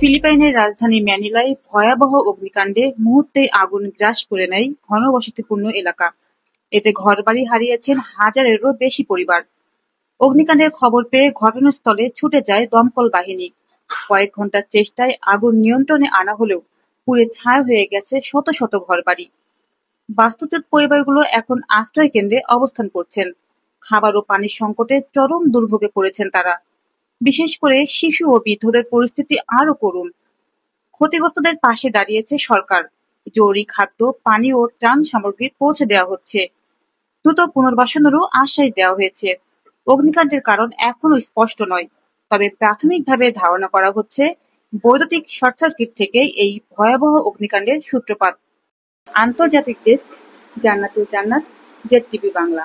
ফিলিপাইনের রাজধানী ম্যানিলায় ভয়াবহ অগ্নিকাণ্ডে মুহূর্তেই আগুন গ্রাস করে নেয় ঘনবসতিপূর্ণ এলাকা। এতে ঘরবাড়ি হারিয়েছেন হাজারেরও বেশি পরিবার। অগ্নিকাণ্ডের খবর পেয়ে ঘটনাস্থলে ছুটে যায় দমকল বাহিনী। কয়েক ঘন্টার চেষ্টায় আগুন নিয়ন্ত্রণে আনা হলেও পুড়ে ছাই হয়ে গেছে শত শত ঘরবাড়ি। বাস্তুচ্যুত পরিবারগুলো এখন আশ্রয় কেন্দ্রে অবস্থান করছেন। খাবার ও পানির সংকটে চরম দুর্ভোগে পড়েছেন তারা। বিশেষ করে শিশু ও বৃদ্ধদের পরিস্থিতি আরো করুণ। ক্ষতিগ্রস্তদের পাশে দাঁড়িয়েছে সরকার। জরুরি খাদ্য, পানি ও ত্রাণ সামগ্রী পৌঁছে দেওয়া হচ্ছে। দ্রুত পুনর্বাসনেরও আশ্বাস দেওয়া হয়েছে। অগ্নিকাণ্ডের কারণ এখনো স্পষ্ট নয়, তবে প্রাথমিকভাবে ধারণা করা হচ্ছে বৈদ্যুতিক শর্ট সার্কিট থেকেই এই ভয়াবহ অগ্নিকাণ্ডের সূত্রপাত। আন্তর্জাতিক ডেস্ক, জান্নাতুল জান্নাত, জেড টিভি বাংলা।